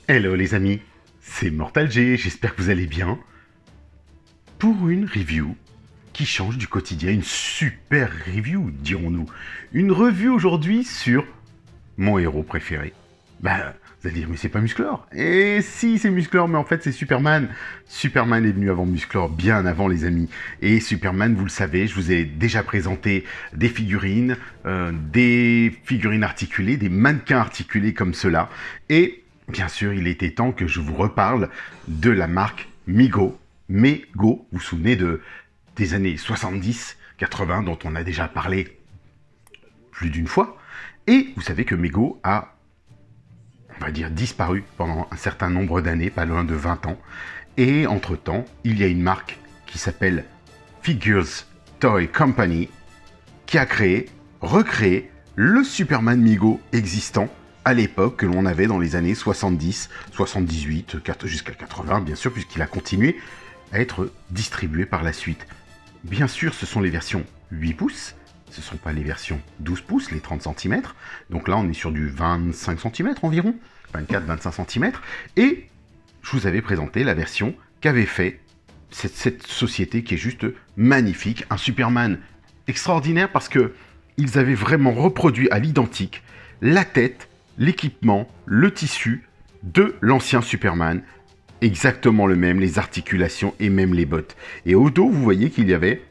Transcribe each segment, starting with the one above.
Hello les amis, c'est Mortal G, j'espère que vous allez bien. Pour une review qui change du quotidien, une super review dirons-nous. Une revue aujourd'hui sur mon héros préféré. Bah, vous allez dire, mais c'est pas Musclor. Et si, c'est Musclor, mais en fait c'est Superman. Superman est venu avant Musclor, bien avant les amis. Et Superman, vous le savez, je vous ai déjà présenté des figurines articulées, des mannequins articulés comme cela. Et bien sûr, il était temps que je vous reparle de la marque Mego. Mego, vous vous souvenez des années 70-80 dont on a déjà parlé plus d'une fois. Et vous savez que Mego a, on va dire, disparu pendant un certain nombre d'années, pas loin de 20 ans. Et entre-temps, il y a une marque qui s'appelle Figures Toy Company qui a recréé le Superman Mego existant à l'époque que l'on avait dans les années 70, 78, jusqu'à 80, bien sûr, puisqu'il a continué à être distribué par la suite. Bien sûr, ce sont les versions 8 pouces, ce ne sont pas les versions 12 pouces, les 30 cm. Donc là, on est sur du 25 cm environ, 24-25 cm. Et je vous avais présenté la version qu'avait fait cette société qui est juste magnifique. Un Superman extraordinaire parce que ils avaient vraiment reproduit à l'identique la tête, l'équipement, le tissu de l'ancien Superman. Exactement le même, les articulations et même les bottes. Et au dos, vous voyez qu'il y avait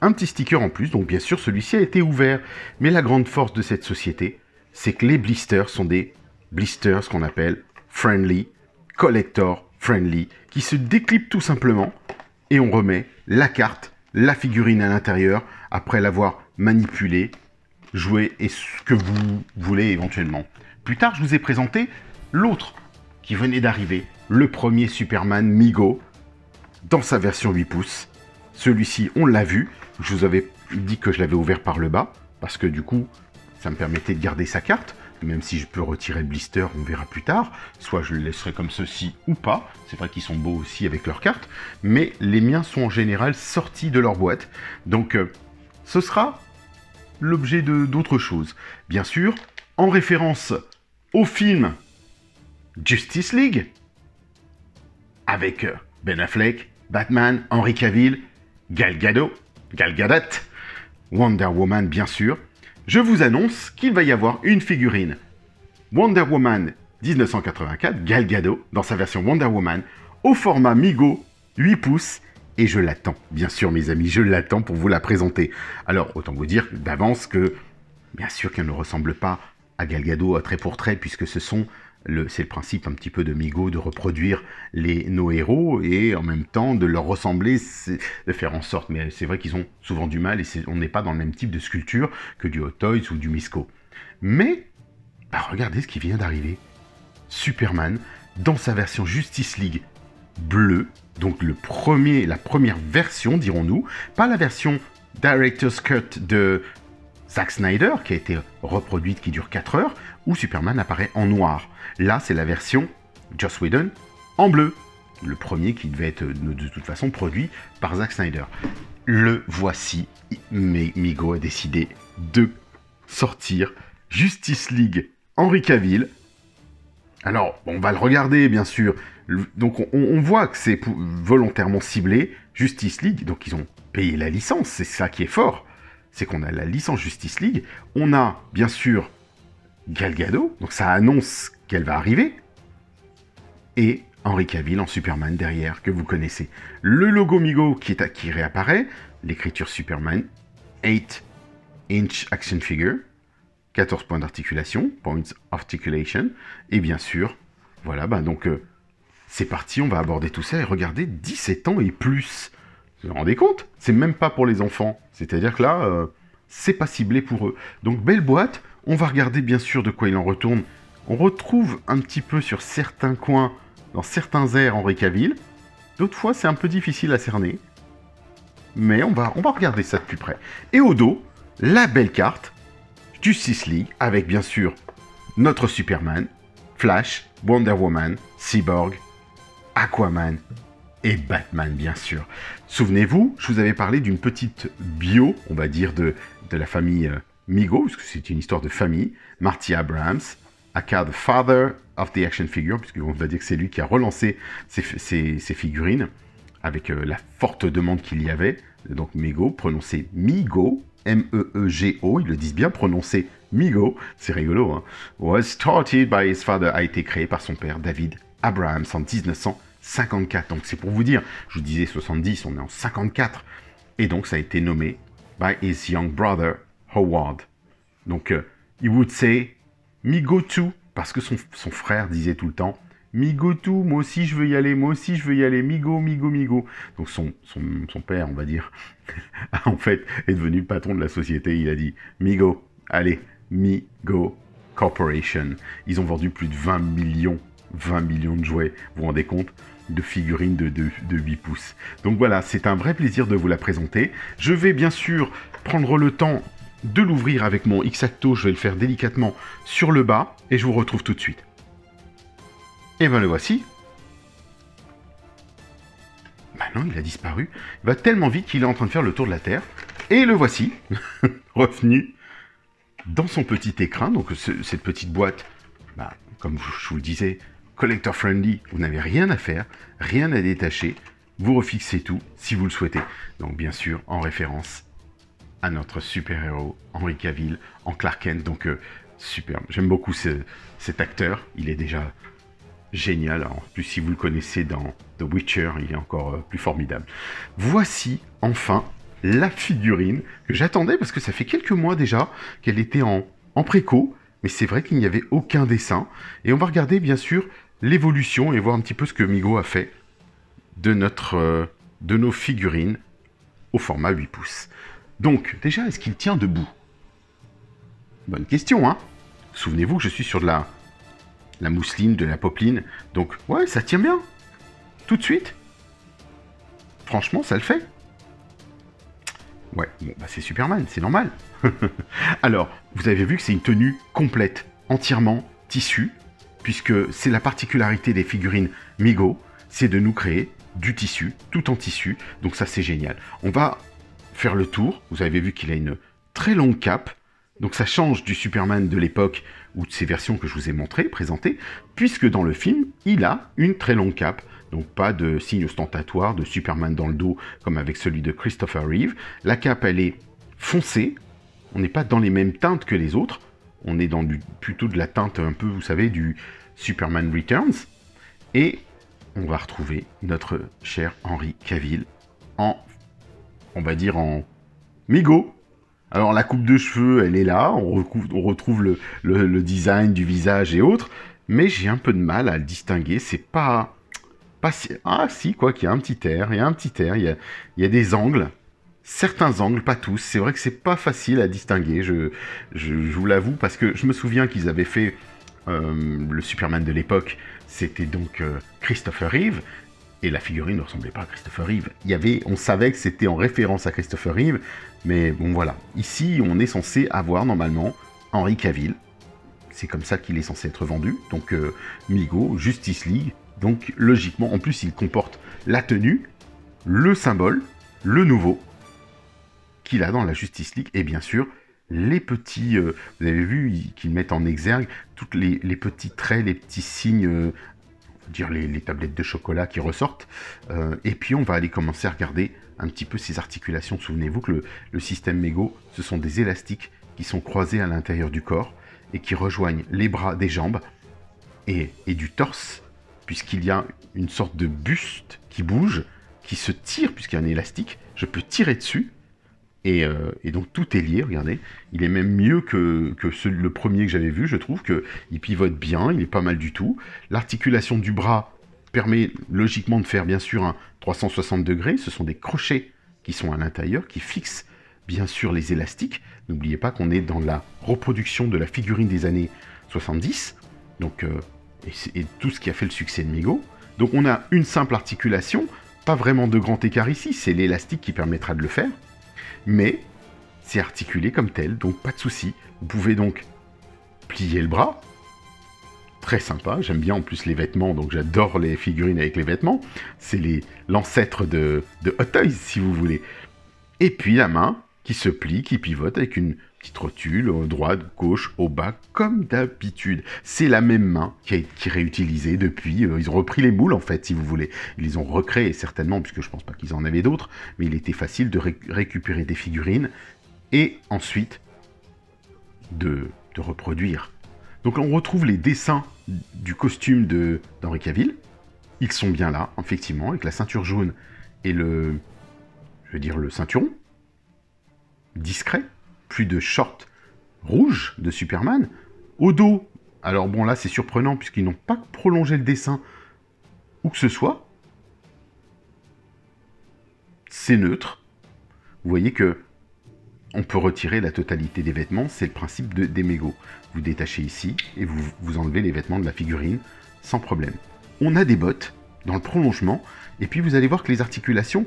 un petit sticker en plus, donc bien sûr celui-ci a été ouvert. Mais la grande force de cette société, c'est que les blisters sont des blisters, ce qu'on appelle friendly, collector friendly, qui se déclipent tout simplement et on remet la carte, la figurine à l'intérieur, après l'avoir manipulée, jouée et ce que vous voulez éventuellement. Plus tard, je vous ai présenté l'autre qui venait d'arriver, le premier Superman Mego, dans sa version 8 pouces. Celui-ci, on l'a vu. Je vous avais dit que je l'avais ouvert par le bas, parce que du coup, ça me permettait de garder sa carte, même si je peux retirer le blister, on verra plus tard. Soit je le laisserai comme ceci ou pas. C'est vrai qu'ils sont beaux aussi avec leur carte, mais les miens sont en général sortis de leur boîte. Donc, ce sera l'objet d'autre chose. Bien sûr, en référence au film Justice League, avec Ben Affleck, Batman, Henry Cavill, Gal Gadot, Wonder Woman bien sûr, je vous annonce qu'il va y avoir une figurine Wonder Woman 1984, Gal Gadot, dans sa version Wonder Woman, au format Mego 8 pouces, et je l'attends, bien sûr mes amis, je l'attends pour vous la présenter. Alors, autant vous dire d'avance que, bien sûr qu'elle ne ressemble pas à Gal Gadot à trait pour trait, puisque c'est le principe un petit peu de Mego, de reproduire nos héros et en même temps de leur ressembler, de faire en sorte. Mais c'est vrai qu'ils ont souvent du mal et on n'est pas dans le même type de sculpture que du Hot Toys ou du Misco. Mais, bah regardez ce qui vient d'arriver. Superman, dans sa version Justice League bleue, donc la première version, dirons-nous, pas la version Director's Cut de Zack Snyder, qui a été reproduite, qui dure 4 heures, où Superman apparaît en noir. Là, c'est la version Joss Whedon en bleu. Le premier qui devait être de toute façon produit par Zack Snyder. Le voici, mais Mego a décidé de sortir Justice League Henry Cavill. Alors, on va le regarder, bien sûr. Donc, on voit que c'est volontairement ciblé Justice League. Donc, ils ont payé la licence, c'est ça qui est fort. C'est qu'on a la licence Justice League, on a bien sûr Gal Gadot, donc ça annonce qu'elle va arriver, et Henry Cavill en Superman derrière, que vous connaissez. Le logo Mego qui réapparaît, l'écriture Superman, 8-inch action figure, 14 points d'articulation, points articulation, et bien sûr, voilà, donc c'est parti, on va aborder tout ça, et regardez, 17 ans et plus. Vous vous rendez compte? C'est même pas pour les enfants. C'est-à-dire que là, c'est pas ciblé pour eux. Donc, belle boîte. On va regarder bien sûr de quoi il en retourne. On retrouve un petit peu sur certains coins, dans certains airs, Henry Cavill. D'autres fois, c'est un peu difficile à cerner. Mais on va regarder ça de plus près. Et au dos, la belle carte Justice League, avec bien sûr notre Superman, Flash, Wonder Woman, Cyborg, Aquaman et Batman, bien sûr. Souvenez-vous, je vous avais parlé d'une petite bio, on va dire, de la famille Mego, parce que c'est une histoire de famille. Marty Abrams, aka the father of the action figure, puisqu'on va dire que c'est lui qui a relancé ces figurines, avec la forte demande qu'il y avait. Donc Mego, prononcé Migo, M-E-E-G-O, ils le disent bien, prononcé Migo, c'est rigolo, hein. Was started by his father, a été créé par son père David Abrahams en 1954. Donc c'est pour vous dire, je vous disais 70, on est en 54. Et donc ça a été nommé by his young brother Howard. Donc he would say Migo too, parce que son frère disait tout le temps Migo too, moi aussi je veux y aller, moi aussi je veux y aller, Migo, Migo, Migo. Donc son père, on va dire, en fait, est devenu le patron de la société. Il a dit Migo, allez, Migo Corporation. Ils ont vendu plus de 20 millions de jouets, vous vous rendez compte, de figurines de 8 pouces. Donc voilà, c'est un vrai plaisir de vous la présenter. Je vais bien sûr prendre le temps de l'ouvrir avec mon X-Acto, je vais le faire délicatement sur le bas, et je vous retrouve tout de suite. Et ben le voici. Maintenant, il a disparu. Il va tellement vite qu'il est en train de faire le tour de la Terre. Et le voici, revenu dans son petit écrin. Donc cette petite boîte, bah, comme je vous le disais, collector friendly, vous n'avez rien à faire, rien à détacher. Vous refixez tout si vous le souhaitez. Donc bien sûr, en référence à notre super-héros, Henry Cavill, en Clark Kent. Donc superbe. J'aime beaucoup cet acteur. Il est déjà génial. En plus, si vous le connaissez dans The Witcher, il est encore plus formidable. Voici enfin la figurine que j'attendais parce que ça fait quelques mois déjà qu'elle était en préco, mais c'est vrai qu'il n'y avait aucun dessin. Et on va regarder bien sûr l'évolution et voir un petit peu ce que Mego a fait de nos figurines au format 8 pouces. Donc déjà, est-ce qu'il tient debout? Bonne question, hein. Souvenez-vous que je suis sur de la mousseline, de la popeline. Donc, ouais, ça tient bien. Tout de suite. Franchement, ça le fait. Ouais, bon, bah c'est Superman, c'est normal. Alors, vous avez vu que c'est une tenue complète, entièrement tissu, puisque c'est la particularité des figurines Mego, c'est de nous créer du tissu, tout en tissu. Donc ça, c'est génial. On va faire le tour. Vous avez vu qu'il a une très longue cape. Donc ça change du Superman de l'époque ou de ces versions que je vous ai présentées, puisque dans le film, il a une très longue cape. Donc pas de signe ostentatoire de Superman dans le dos, comme avec celui de Christopher Reeve. La cape, elle est foncée. On n'est pas dans les mêmes teintes que les autres. On est dans plutôt de la teinte un peu, vous savez, du Superman Returns. Et on va retrouver notre cher Henry Cavill on va dire, en Mego. Alors la coupe de cheveux, elle est là, on retrouve le design du visage et autres, mais j'ai un peu de mal à le distinguer, c'est pas si... Ah si, quoi qu'il y a un petit air, il y a des angles, certains angles, pas tous, c'est vrai que c'est pas facile à distinguer, je vous l'avoue, parce que je me souviens qu'ils avaient fait le Superman de l'époque, c'était donc Christopher Reeve, et la figurine ne ressemblait pas à Christopher Reeve. On savait que c'était en référence à Christopher Reeve, mais bon voilà. Ici, on est censé avoir normalement Henry Cavill. C'est comme ça qu'il est censé être vendu. Donc Mego, Justice League. Donc logiquement, en plus, il comporte la tenue, le symbole, le nouveau qu'il a dans la Justice League, et bien sûr les petits, vous avez vu qu'ils mettent en exergue toutes les petits traits, les petits signes. Dire les tablettes de chocolat qui ressortent, et puis on va aller commencer à regarder un petit peu ces articulations. Souvenez-vous que le système Mego, ce sont des élastiques qui sont croisés à l'intérieur du corps et qui rejoignent les bras des jambes et du torse, puisqu'il y a une sorte de buste qui bouge, qui se tire, puisqu'il y a un élastique, je peux tirer dessus, et donc tout est lié, regardez. Il est même mieux que le premier que j'avais vu, je trouve qu'il pivote bien, il est pas mal du tout. L'articulation du bras permet logiquement de faire bien sûr un 360 degrés, ce sont des crochets qui sont à l'intérieur, qui fixent bien sûr les élastiques. N'oubliez pas qu'on est dans la reproduction de la figurine des années 70, donc, et tout ce qui a fait le succès de Mego. Donc on a une simple articulation, pas vraiment de grand écart ici, c'est l'élastique qui permettra de le faire. Mais c'est articulé comme tel, donc pas de souci. Vous pouvez donc plier le bras. Très sympa, j'aime bien en plus les vêtements, donc j'adore les figurines avec les vêtements. C'est l'ancêtre de Hot Toys, si vous voulez. Et puis la main, qui se plie, qui pivote avec une petite rotule, droite, gauche, au bas, comme d'habitude. C'est la même main qui est réutilisée depuis. Ils ont repris les moules, en fait, si vous voulez. Ils les ont recréés, certainement, puisque je pense pas qu'ils en avaient d'autres, mais il était facile de récupérer des figurines et ensuite de reproduire. Donc on retrouve les dessins du costume d'Henri Cavill. Ils sont bien là, effectivement, avec la ceinture jaune et le ceinturon discret, plus de short rouge de Superman. Au dos, alors bon là c'est surprenant puisqu'ils n'ont pas prolongé le dessin où que ce soit. C'est neutre. Vous voyez que on peut retirer la totalité des vêtements, c'est le principe des mégots. Vous détachez ici et vous enlevez les vêtements de la figurine sans problème. On a des bottes dans le prolongement. Et puis vous allez voir que les articulations,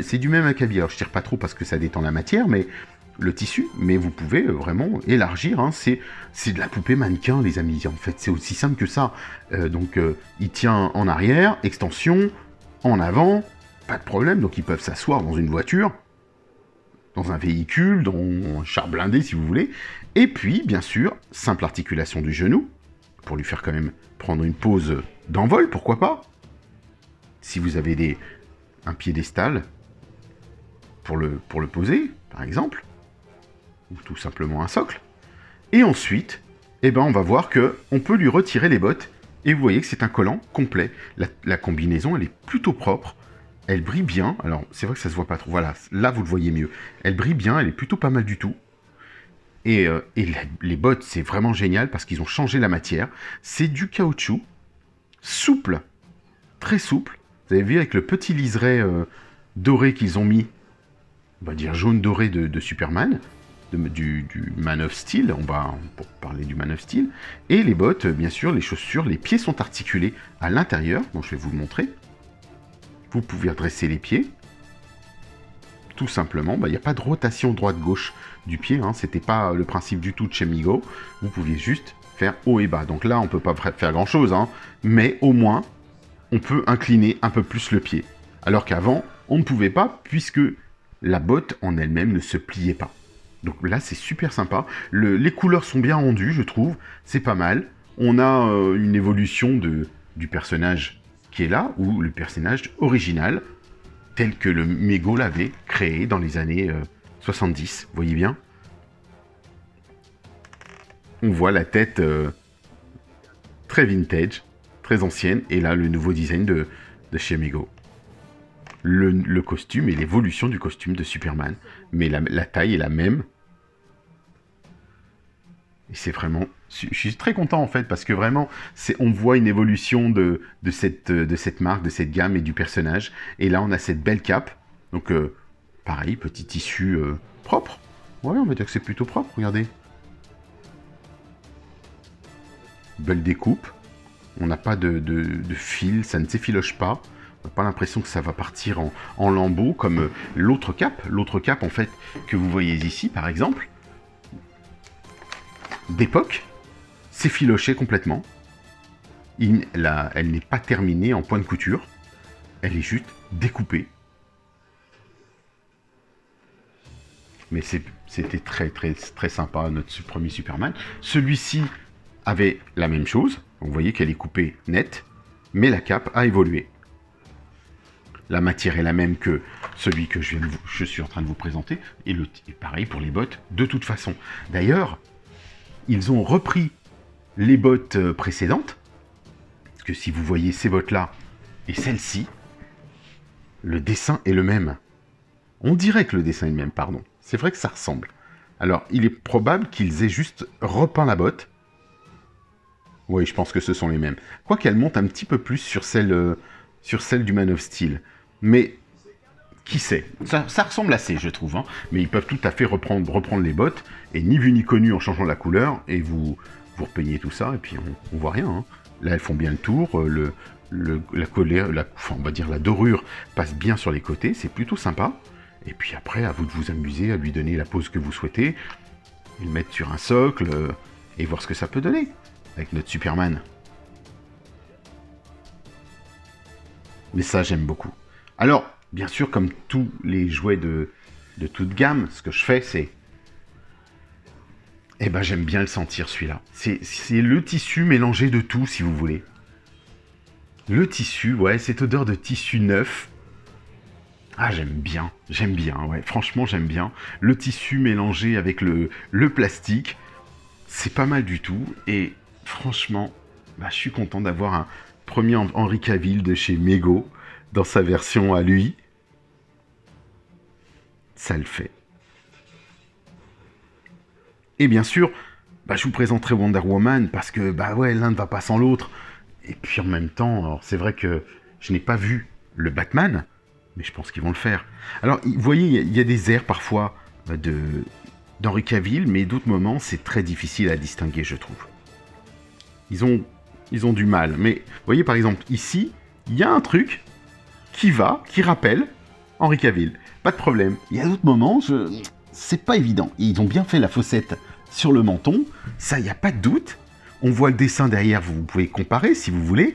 c'est du même acabit. Alors je tire pas trop parce que ça détend la matière, mais le tissu, mais vous pouvez vraiment élargir. Hein. C'est de la poupée mannequin, les amis. En fait, c'est aussi simple que ça. Il tient en arrière, extension, en avant, pas de problème. Donc ils peuvent s'asseoir dans une voiture, dans un véhicule, dans un char blindé si vous voulez. Et puis, bien sûr, simple articulation du genou, pour lui faire quand même prendre une pause d'envol, pourquoi pas. Si vous avez un piédestal pour le poser, par exemple, ou tout simplement un socle. Et ensuite, eh ben, on va voir qu'on peut lui retirer les bottes, et vous voyez que c'est un collant complet. La combinaison, elle est plutôt propre, elle brille bien, alors c'est vrai que ça se voit pas trop, voilà, là vous le voyez mieux. Elle brille bien, elle est plutôt pas mal du tout. Et les bottes, c'est vraiment génial, parce qu'ils ont changé la matière. C'est du caoutchouc, souple, très souple. Vous avez vu avec le petit liseré doré qu'ils ont mis, on va dire jaune doré de Superman, du Man of Steel, pour parler du Man of Steel. Et les bottes, bien sûr, les chaussures, les pieds sont articulés à l'intérieur, donc je vais vous le montrer. Vous pouvez redresser les pieds, tout simplement. Il n'y a pas de rotation droite-gauche du pied, hein, c'était pas le principe du tout de chez Mego. Vous pouviez juste faire haut et bas. Donc là, on ne peut pas faire grand-chose, hein, mais au moins, on peut incliner un peu plus le pied. Alors qu'avant, on ne pouvait pas, puisque la botte en elle-même ne se pliait pas. Donc là, c'est super sympa. Les couleurs sont bien rendues, je trouve. C'est pas mal. On a une évolution du personnage qui est là, ou le personnage original, tel que le Mego l'avait créé dans les années 70. Vous voyez bien? On voit la tête très vintage, très ancienne, et là, le nouveau design de chez Mego. Le costume et l'évolution du costume de Superman. Mais la taille est la même. Et c'est vraiment... Je suis très content, en fait, parce que vraiment, on voit une évolution de cette marque, de cette gamme et du personnage. Et là, on a cette belle cape. Donc, pareil, petit tissu propre. Ouais, on va dire que c'est plutôt propre, regardez. Belle découpe. On n'a pas de fil, ça ne s'effiloche pas. On n'a pas l'impression que ça va partir en lambeaux comme l'autre cape. L'autre cape, en fait, que vous voyez ici, par exemple, d'époque, s'effilochait complètement. Elle n'est pas terminée en point de couture. Elle est juste découpée. Mais c'était très, très, très sympa, notre premier Superman. Celui-ci avait la même chose. Vous voyez qu'elle est coupée nette, mais la cape a évolué. La matière est la même que celui que je suis en train de vous présenter. Et pareil pour les bottes, de toute façon. D'ailleurs, ils ont repris les bottes précédentes. Parce que si vous voyez ces bottes-là et celle-ci, le dessin est le même. On dirait que le dessin est le même, pardon. C'est vrai que ça ressemble. Alors, il est probable qu'ils aient juste repeint la botte. Oui, je pense que ce sont les mêmes. Quoi qu'elle monte un petit peu plus sur celle du Man of Steel. Mais, qui sait? Ça ressemble assez, je trouve. Hein. Mais ils peuvent tout à fait reprendre les bottes, et ni vu ni connu en changeant la couleur, et vous repeignez tout ça, et puis on voit rien. Hein. Là, elles font bien le tour, la colère, on va dire la dorure passe bien sur les côtés, c'est plutôt sympa. Et puis après, à vous de vous amuser, à lui donner la pose que vous souhaitez, et le mettre sur un socle, et voir ce que ça peut donner, avec notre Superman. Mais ça, j'aime beaucoup. Alors, bien sûr, comme tous les jouets de de toute gamme, ce que je fais, c'est... Eh ben, j'aime bien le sentir, celui-là. C'est le tissu mélangé de tout, si vous voulez. Le tissu, ouais, cette odeur de tissu neuf. Ah, j'aime bien, ouais. Franchement, j'aime bien. Le tissu mélangé avec le plastique, c'est pas mal du tout. Et franchement, bah, je suis content d'avoir un premier Henry Cavill de chez Mego dans sa version à lui. Ça le fait. Et bien sûr, bah, je vous présenterai Wonder Woman parce que bah ouais, l'un ne va pas sans l'autre. Et puis en même temps, c'est vrai que je n'ai pas vu le Batman, mais je pense qu'ils vont le faire. Alors, vous voyez, il y a des airs parfois d'Henry Cavill, mais d'autres moments, c'est très difficile à distinguer, je trouve. Ils ont du mal. Mais vous voyez, par exemple, ici, il y a un truc qui rappelle Henry Cavill. Pas de problème. Il y a d'autres moments, c'est pas évident. Ils ont bien fait la fossette sur le menton, ça, il n'y a pas de doute. On voit le dessin derrière, vous pouvez comparer si vous voulez.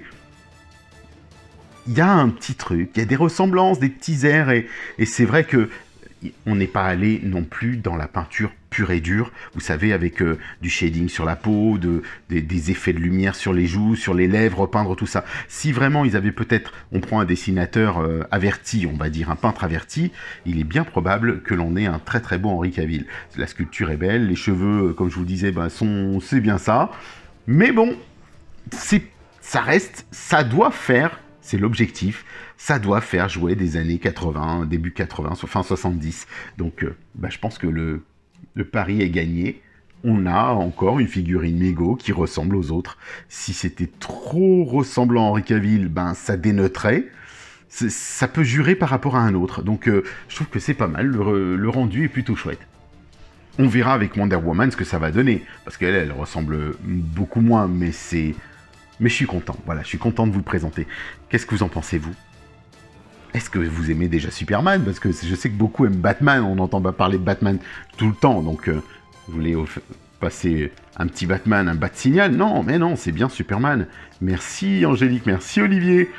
Il y a un petit truc, il y a des ressemblances, des petits airs, et c'est vrai que on n'est pas allé non plus dans la peinture pure et dure, vous savez, avec du shading sur la peau, des effets de lumière sur les joues, sur les lèvres, repeindre tout ça. Si vraiment ils avaient peut-être, on prend un dessinateur averti, on va dire un peintre averti, il est bien probable que l'on ait un très très beau Henry Cavill. La sculpture est belle, les cheveux, comme je vous le disais, bah, c'est bien ça. Mais bon, ça doit faire, c'est l'objectif, ça doit faire jouer des années 80, début 80, fin 70. Donc, bah, je pense que le pari est gagné. On a encore une figurine Mego qui ressemble aux autres. Si c'était trop ressemblant à Henry Cavill, ben, ça dénoterait. Ça peut jurer par rapport à un autre. Donc, je trouve que c'est pas mal. Le rendu est plutôt chouette. On verra avec Wonder Woman ce que ça va donner, parce qu'elle, elle ressemble beaucoup moins, mais je suis content, voilà, je suis content de vous le présenter. Qu'est-ce que vous en pensez, vous? Est-ce que vous aimez déjà Superman? Parce que je sais que beaucoup aiment Batman, on entend parler de Batman tout le temps, donc vous voulez passer un petit Batman, un Bat-Signal? Non, mais non, c'est bien Superman. Merci Angélique, merci Olivier.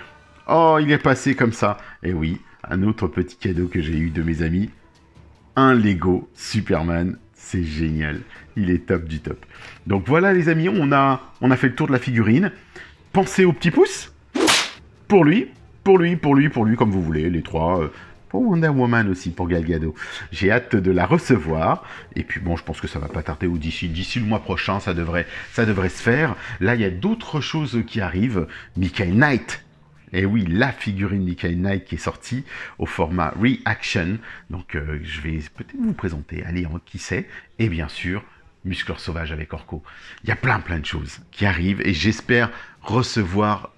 Oh, il est passé comme ça. Et oui, un autre petit cadeau que j'ai eu de mes amis. Un Lego Superman, c'est génial, il est top du top. Donc voilà les amis, on a fait le tour de la figurine. Pensez au petit pouce, pour lui, comme vous voulez, les trois, pour Wonder Woman aussi, pour Gal Gadot. J'ai hâte de la recevoir, et puis bon, je pense que ça va pas tarder, ou d'ici le mois prochain, ça devrait se faire. Là, il y a d'autres choses qui arrivent, Michael Knight. Et oui, la figurine Michael Knight qui est sortie au format Reaction. Donc, je vais peut-être vous présenter, allez, qui c'est. Et bien sûr, Musclor Sauvage avec Orko. Il y a plein de choses qui arrivent. Et j'espère recevoir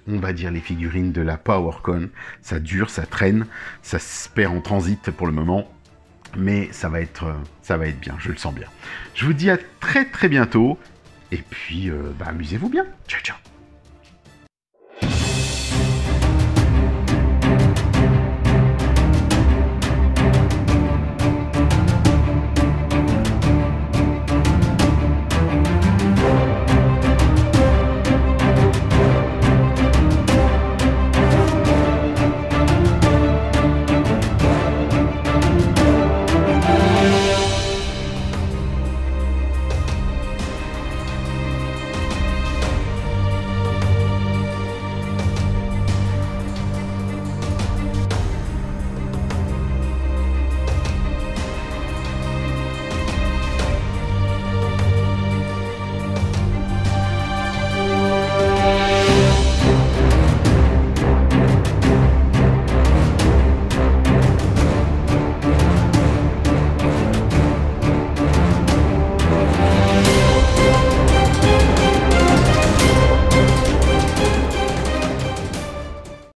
on va dire, les figurines de la PowerCon. Ça dure, ça traîne. Ça se perd en transit pour le moment. Mais ça va être bien, je le sens bien. Je vous dis à très très bientôt. Et puis, amusez-vous bien. Ciao, ciao.